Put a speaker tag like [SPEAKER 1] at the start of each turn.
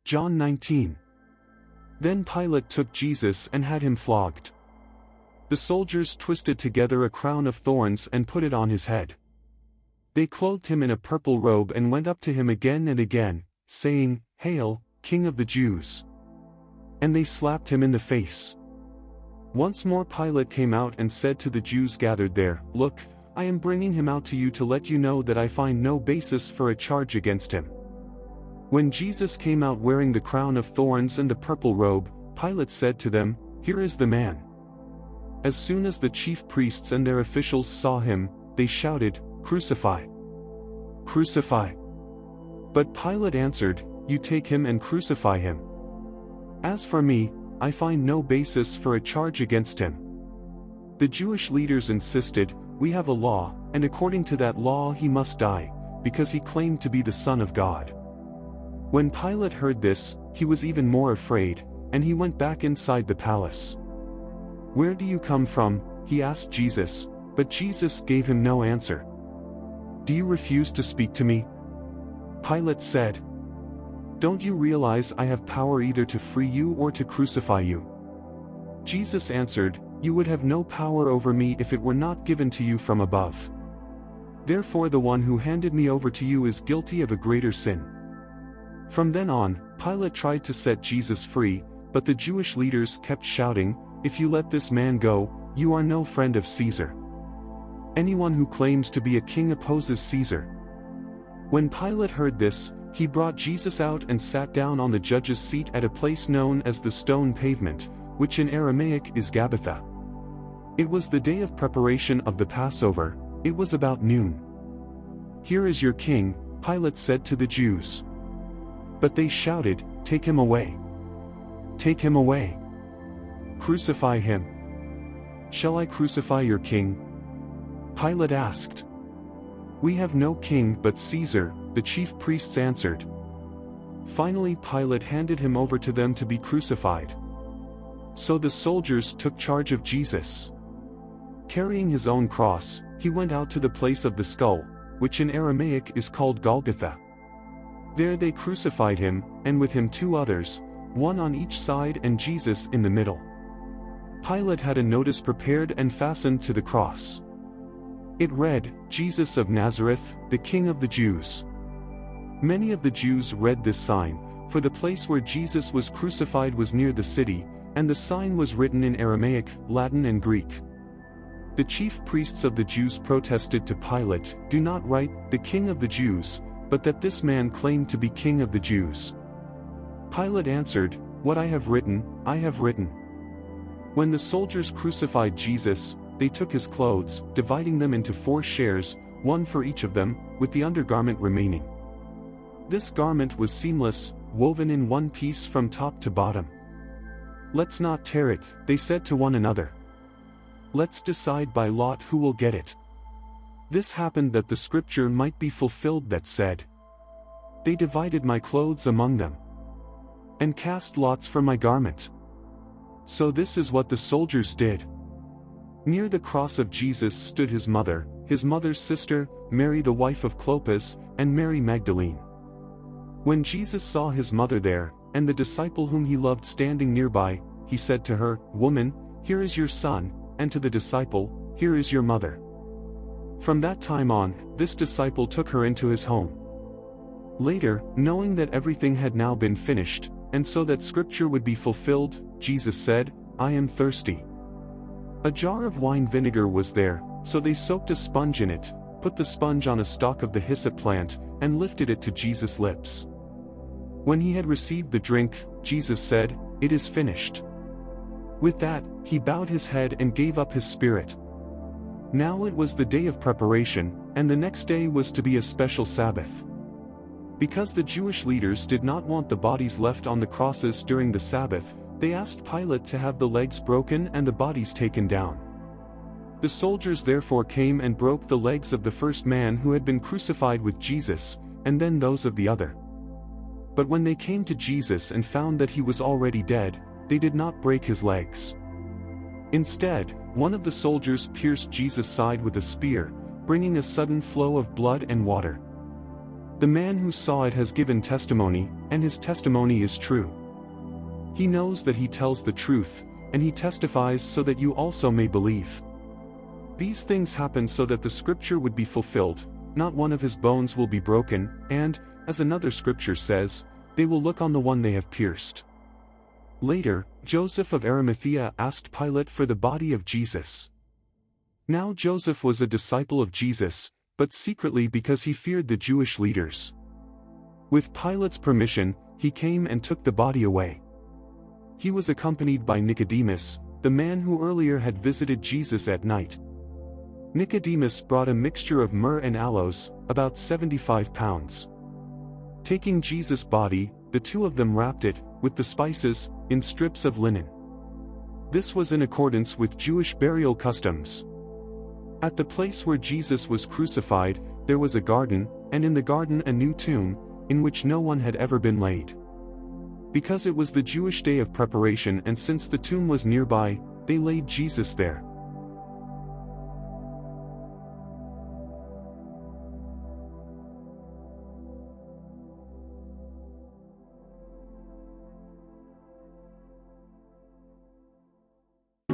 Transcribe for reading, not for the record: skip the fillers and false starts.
[SPEAKER 1] John 19. Then Pilate took Jesus and had him flogged. The soldiers twisted together a crown of thorns and put it on his head. They clothed him in a purple robe and went up to him again and again, saying, "Hail, King of the Jews!" And they slapped him in the face. Once more Pilate came out and said to the Jews gathered there, "Look, I am bringing him out to you to let you know that I find no basis for a charge against him." When Jesus came out wearing the crown of thorns and the purple robe, Pilate said to them, "Here is the man." As soon as the chief priests and their officials saw him, they shouted, "Crucify! Crucify!" But Pilate answered, "You take him and crucify him. As for me, I find no basis for a charge against him." The Jewish leaders insisted, "We have a law, and according to that law he must die, because he claimed to be the Son of God." When Pilate heard this, he was even more afraid, and he went back inside the palace. "Where do you come from?" he asked Jesus, but Jesus gave him no answer. "Do you refuse to speak to me?" Pilate said. "Don't you realize I have power either to free you or to crucify you?" Jesus answered, "You would have no power over me if it were not given to you from above. Therefore the one who handed me over to you is guilty of a greater sin." From then on, Pilate tried to set Jesus free, but the Jewish leaders kept shouting, "If you let this man go, you are no friend of Caesar. Anyone who claims to be a king opposes Caesar." When Pilate heard this, he brought Jesus out and sat down on the judge's seat at a place known as the Stone Pavement, which in Aramaic is Gabbatha. It was the day of preparation of the Passover. It was about noon. "Here is your king," Pilate said to the Jews. But they shouted, "Take him away! Take him away! Crucify him! Shall I crucify your king?" Pilate asked. "We have no king but Caesar," the chief priests answered. Finally Pilate handed him over to them to be crucified. So the soldiers took charge of Jesus. Carrying his own cross, he went out to the place of the skull, which in Aramaic is called Golgotha. There they crucified him, and with him 2 others, one on each side and Jesus in the middle. Pilate had a notice prepared and fastened to the cross. It read, "Jesus of Nazareth, the King of the Jews." Many of the Jews read this sign, for the place where Jesus was crucified was near the city, and the sign was written in Aramaic, Latin and Greek. The chief priests of the Jews protested to Pilate, "Do not write, 'the King of the Jews,' but that this man claimed to be King of the Jews." Pilate answered, "What I have written, I have written." When the soldiers crucified Jesus, they took his clothes, dividing them into 4 shares, one for each of them, with the undergarment remaining. This garment was seamless, woven in one piece from top to bottom. "Let's not tear it," they said to one another. "Let's decide by lot who will get it." This happened that the scripture might be fulfilled that said, "They divided my clothes among them, and cast lots for my garment." So this is what the soldiers did. Near the cross of Jesus stood his mother's sister, Mary the wife of Clopas, and Mary Magdalene. When Jesus saw his mother there, and the disciple whom he loved standing nearby, he said to her, "Woman, here is your son," and to the disciple, "Here is your mother." From that time on, this disciple took her into his home. Later, knowing that everything had now been finished, and so that scripture would be fulfilled, Jesus said, "I am thirsty." A jar of wine vinegar was there, so they soaked a sponge in it, put the sponge on a stalk of the hyssop plant, and lifted it to Jesus' lips. When he had received the drink, Jesus said, "It is finished." With that, he bowed his head and gave up his spirit. Now it was the day of preparation, and the next day was to be a special Sabbath. Because the Jewish leaders did not want the bodies left on the crosses during the Sabbath, they asked Pilate to have the legs broken and the bodies taken down. The soldiers therefore came and broke the legs of the first man who had been crucified with Jesus, and then those of the other. But when they came to Jesus and found that he was already dead, they did not break his legs. Instead, one of the soldiers pierced Jesus' side with a spear, bringing a sudden flow of blood and water. The man who saw it has given testimony, and his testimony is true. He knows that he tells the truth, and he testifies so that you also may believe. These things happen so that the scripture would be fulfilled, not one of his bones will be broken, and, as another scripture says, they will look on the one they have pierced. Later, Joseph of Arimathea asked Pilate for the body of Jesus. Now Joseph was a disciple of Jesus, but secretly because he feared the Jewish leaders. With Pilate's permission, he came and took the body away. He was accompanied by Nicodemus, the man who earlier had visited Jesus at night. Nicodemus brought a mixture of myrrh and aloes, about 75 pounds. Taking Jesus' body, the two of them wrapped it, with the spices, in strips of linen. This was in accordance with Jewish burial customs. At the place where Jesus was crucified, there was a garden, and in the garden a new tomb, in which no one had ever been laid. Because it was the Jewish day of preparation and since the tomb was nearby, they laid Jesus there.